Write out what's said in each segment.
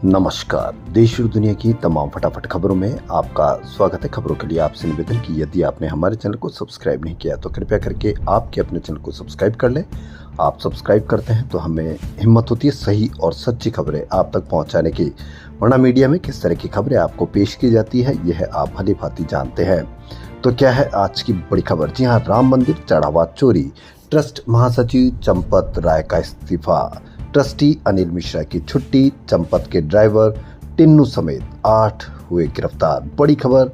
नमस्कार। देश और दुनिया की तमाम फटाफट खबरों में आपका स्वागत है। खबरों के लिए आपसे निवेदन कि यदि आपने हमारे चैनल को सब्सक्राइब नहीं किया तो कृपया करके आपके अपने चैनल को सब्सक्राइब कर लें। आप सब्सक्राइब करते हैं तो हमें हिम्मत होती है सही और सच्ची खबरें आप तक पहुंचाने की, वरना मीडिया में किस तरह की खबरें आपको पेश की जाती है यह आप भली भांति जानते हैं। तो क्या है आज की बड़ी खबर? जी हाँ, राम मंदिर चढ़ावा चोरी, ट्रस्ट महासचिव चंपत राय का इस्तीफा, ट्रस्टी अनिल मिश्रा की छुट्टी, चंपत के ड्राइवर टिन्नू समेत 8 हुए गिरफ्तार। बड़ी खबर,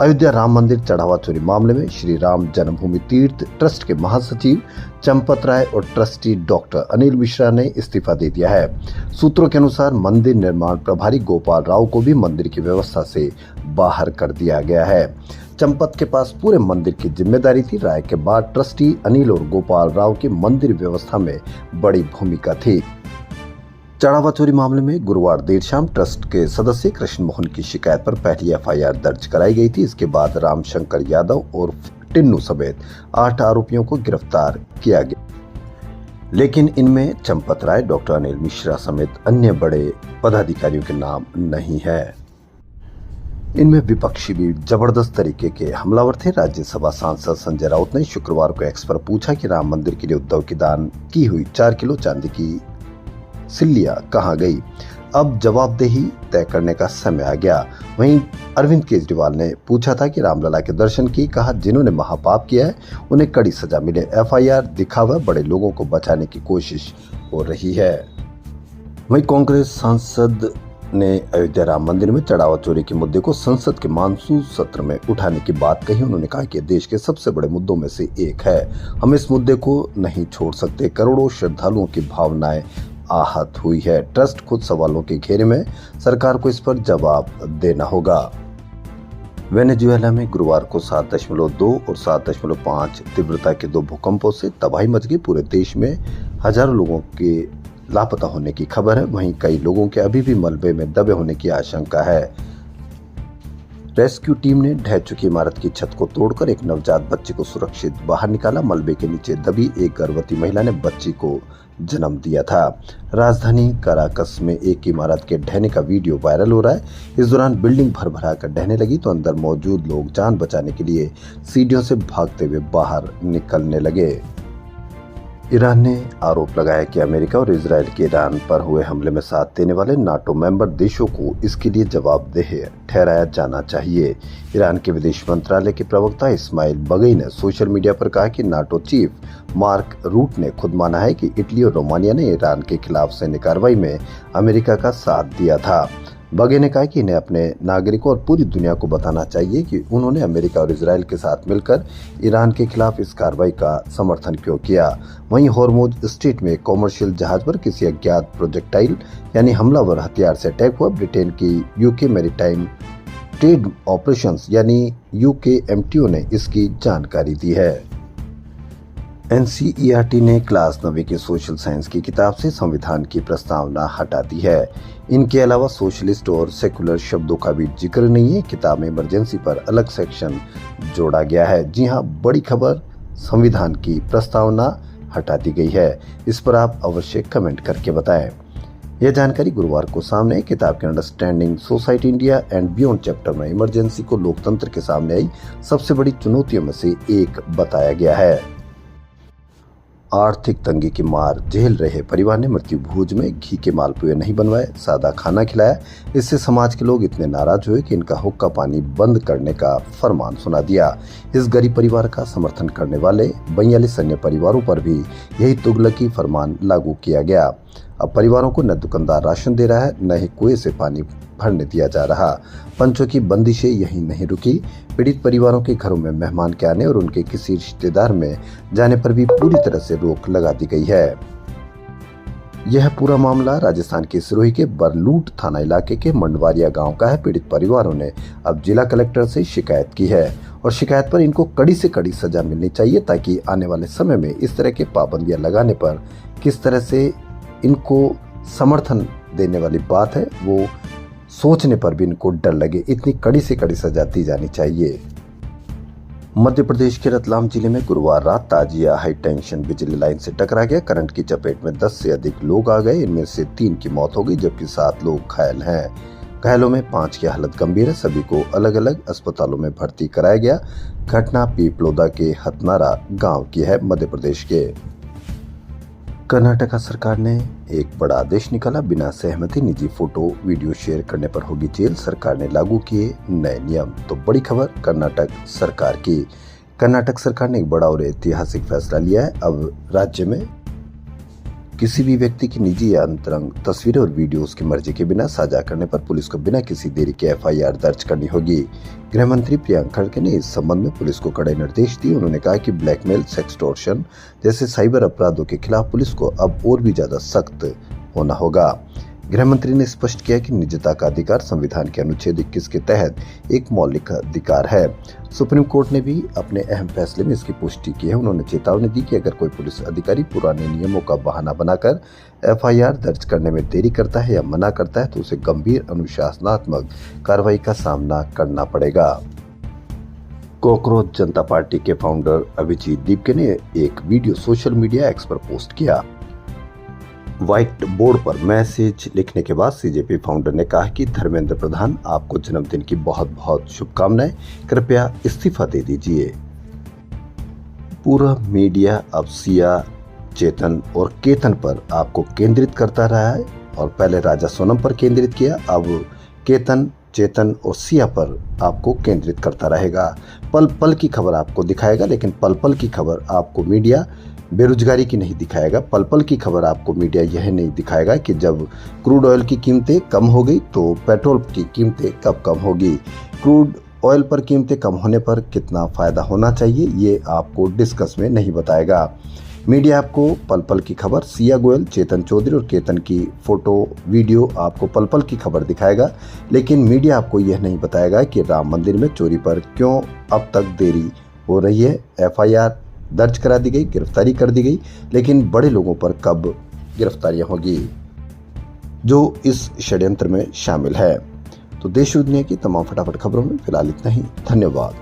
अयोध्या राम मंदिर चढ़ावा चोरी मामले में श्री राम जन्मभूमि तीर्थ ट्रस्ट के महासचिव चंपत राय और ट्रस्टी डॉक्टर अनिल मिश्रा ने इस्तीफा दे दिया है। सूत्रों के अनुसार मंदिर निर्माण प्रभारी गोपाल राव को भी मंदिर की व्यवस्था से बाहर कर दिया गया है। चंपत के पास पूरे मंदिर की जिम्मेदारी थी। राय के बाद ट्रस्टी अनिल और गोपाल राव की मंदिर व्यवस्था में बड़ी भूमिका थी। चढ़ावा चोरी मामले में गुरुवार देर शाम ट्रस्ट के सदस्य कृष्ण मोहन की शिकायत पर पहली एफआईआर दर्ज कराई गई थी। इसके बाद रामशंकर यादव और टिन्नू समेत 8 आरोपियों को गिरफ्तार किया गया, लेकिन इनमें चंपत राय, डॉक्टर अनिल मिश्रा समेत अन्य बड़े पदाधिकारियों के नाम नहीं है। इनमें विपक्षी भी जबरदस्त तरीके के हमलावर थे। राज्यसभा सांसद संजय राउत ने शुक्रवार को एक्स पर पूछा कि राम मंदिर के लिए उद्धव की दान की हुई 4 किलो चांदी की सिल्लियां कहां गई? अब जवाबदेही तय करने का समय आ गया। वहीं अरविंद केजरीवाल ने पूछा था कि रामलला के दर्शन की, कहा जिन्होंने महापाप किया है उन्हें कड़ी सजा मिले। एफआईआर दिखावा बड़े लोगों को बचाने की कोशिश हो रही है। वहीं कांग्रेस सांसद ने अयोध्या राम मंदिर में चढ़ावा चोरी के मुद्दे को संसद के मानसून सत्र में उठाने की बात कही। उन्होंने कहा कि देश के सबसे बड़े मुद्दों में से एक है, हम इस मुद्दे को नहीं छोड़ सकते। करोड़ों श्रद्धालुओं की भावनाएं आहत हुई है। ट्रस्ट खुद सवालों के घेरे में, सरकार को इस पर जवाब देना होगा। वेनेजुएला में गुरुवार को 7.2 और 7.5 तीव्रता के 2 भूकंपों से तबाही मच गई। पूरे देश में हजारों लोगों के लापता होने की खबर है। वहीं कई लोगों के अभी भी मलबे में दबे होने की आशंका है। रेस्क्यू टीम ने ढह चुकी इमारत की छत को तोड़कर एक नवजात बच्चे को सुरक्षित बाहर निकाला। मलबे के नीचे दबी एक गर्भवती महिला ने बच्ची को जन्म दिया था। राजधानी काराकस में एक इमारत के ढहने का वीडियो वायरल हो रहा है। इस दौरान बिल्डिंग भर कर ढहने लगी तो अंदर मौजूद लोग जान बचाने के लिए सीढ़ियों से भागते हुए बाहर निकलने लगे। ईरान ने आरोप लगाया कि अमेरिका और इजरायल के ईरान पर हुए हमले में साथ देने वाले नाटो मेंबर देशों को इसके लिए जवाबदेह ठहराया जाना चाहिए। ईरान के विदेश मंत्रालय के प्रवक्ता इस्माइल बगई ने सोशल मीडिया पर कहा कि नाटो चीफ मार्क रूट ने खुद माना है कि इटली और रोमानिया ने ईरान के खिलाफ सैन्य कार्रवाई में अमेरिका का साथ दिया था। बगे ने कहा कि इन्हें अपने नागरिकों और पूरी दुनिया को बताना चाहिए कि उन्होंने अमेरिका और इजरायल के साथ मिलकर ईरान के खिलाफ इस कार्रवाई का समर्थन क्यों किया। वहीं हॉर्मुज स्ट्रेट में कॉमर्शियल जहाज पर किसी अज्ञात प्रोजेक्टाइल यानी हमलावर हथियार से अटैक हुआ। ब्रिटेन की यूके मैरीटाइम ट्रेड ऑपरेशंस यानी UKMTO ने इसकी जानकारी दी है। NCERT ने क्लास 9वीं की सोशल साइंस की किताब से संविधान की प्रस्तावना हटा दी है। इनके अलावा सोशलिस्ट और सेकुलर शब्दों का भी जिक्र नहीं है। किताब में इमरजेंसी पर अलग सेक्शन जोड़ा गया है। जी हाँ, बड़ी खबर, संविधान की प्रस्तावना हटा दी गई है। इस पर आप अवश्य कमेंट करके बताएं। यह जानकारी गुरुवार को सामने किताब के understanding society India and beyond chapter में इमरजेंसी को लोकतंत्र के सामने आई सबसे बड़ी चुनौतियों में से एक बताया गया है। आर्थिक तंगी की मार झेल रहे परिवार ने मृत्यु भोज में घी के मालपुए नहीं बनवाए, सादा खाना खिलाया। इससे समाज के लोग इतने नाराज हुए कि इनका हुक्का पानी बंद करने का फरमान सुना दिया। इस गरीब परिवार का समर्थन करने वाले 42 अन्य परिवारों पर भी यही तुगलकी फरमान लागू किया गया। अब परिवारों को न दुकानदार राशन दे रहा है, न ही कुएं से पानी भरने दिया जा रहा। पंचों की बंदिशें यहीं नहीं रुकी। पीड़ित परिवारों के घरों में मेहमान के आने और उनके किसी रिश्तेदार में जाने पर भी पूरी तरह से रोक लगा दी गई है। यह पूरा मामला राजस्थान के सिरोही के बरलूट थाना इलाके के मंडवारिया गांव का है। पीड़ित परिवारों ने अब जिला कलेक्टर से शिकायत की है और शिकायत पर इनको कड़ी से कड़ी सजा मिलनी चाहिए, ताकि आने वाले समय में इस तरह के पाबंदियां लगाने पर किस तरह से इनको समर्थन देने वाली बात है वो सोचने पर भी इनको डर लगे। इतनी कड़ी से कड़ी सजा दी जानी चाहिए। मध्य प्रदेश के रतलाम जिले में गुरुवार रात ताजिया हाई टेंशन बिजली लाइन से टकरा गया। करंट की चपेट में 10 से अधिक लोग आ गए। इनमें से 3 की मौत हो गई जबकि 7 लोग घायल हैं। घायलों में 5 की हालत गंभीर है। सभी को अलग अलग अस्पतालों में भर्ती कराया गया। घटना पीपलोदा के हथनारा गांव की है। मध्य प्रदेश के कर्नाटका सरकार ने एक बड़ा आदेश निकाला। बिना सहमति निजी फोटो वीडियो शेयर करने पर होगी जेल। सरकार ने लागू किए नए नियम। तो बड़ी खबर कर्नाटक सरकार की। कर्नाटक सरकार ने एक बड़ा और ऐतिहासिक फैसला लिया है। अब राज्य में किसी भी व्यक्ति की निजी या अंतरंग तस्वीरें और वीडियो उसकी मर्जी के बिना साझा करने पर पुलिस को बिना किसी देरी के FIR दर्ज करनी होगी। गृह मंत्री प्रियंक खड़गे ने इस संबंध में पुलिस को कड़े निर्देश दिए। उन्होंने कहा कि ब्लैकमेल, सेक्सटॉर्शन जैसे साइबर अपराधों के खिलाफ पुलिस को अब और भी ज्यादा सख्त होना होगा। गृह मंत्री ने स्पष्ट किया कि निजता का अधिकार संविधान के अनुच्छेद 21 के तहत एक मौलिक अधिकार है। सुप्रीम कोर्ट ने भी अपने अहम फैसले में इसकी पुष्टि की है। उन्होंने चेतावनी दी कि अगर कोई पुलिस अधिकारी पुराने नियमों का बहाना बनाकर FIR दर्ज करने में देरी करता है या मना करता है तो उसे गंभीर अनुशासनात्मक कार्रवाई का सामना करना पड़ेगा। कॉकरोच जनता पार्टी के फाउंडर अभिजीत दीपके ने एक वीडियो सोशल मीडिया एक्स पर पोस्ट किया। व्हाइट बोर्ड पर मैसेज लिखने के बाद CJP फाउंडर ने कहा कि धर्मेंद्र प्रधान, आपको जन्मदिन की बहुत बहुत शुभकामनाएं। कृपया इस्तीफा दे दीजिए। पूरा मीडिया अब सिया, चेतन और केतन पर आपको केंद्रित करता रहा है और पहले राजा सोनम पर केंद्रित किया, अब केतन, चेतन और सिया पर आपको केंद्रित करता रहेगा। पल पल की खबर आपको दिखाएगा, लेकिन पल पल की खबर आपको मीडिया बेरोजगारी की नहीं दिखाएगा। पल पल की खबर आपको मीडिया यह नहीं दिखाएगा कि जब क्रूड ऑयल की कीमतें कम हो गई तो पेट्रोल की कीमतें कब कम होगी। क्रूड ऑयल पर कीमतें कम होने पर कितना फायदा होना चाहिए ये आपको डिस्कस में नहीं बताएगा। मीडिया आपको पल पल की खबर, सिया गोयल, चेतन चौधरी और केतन की फोटो वीडियो आपको पल पल की खबर दिखाएगा, लेकिन मीडिया आपको यह नहीं बताएगा कि राम मंदिर में चोरी पर क्यों अब तक देरी हो रही है। FIR दर्ज करा दी गई, गिरफ्तारी कर दी गई, लेकिन बड़े लोगों पर कब गिरफ्तारियां होगी जो इस षड्यंत्र में शामिल है। तो देश और दुनिया की तमाम फटाफट खबरों में फिलहाल इतना ही। धन्यवाद।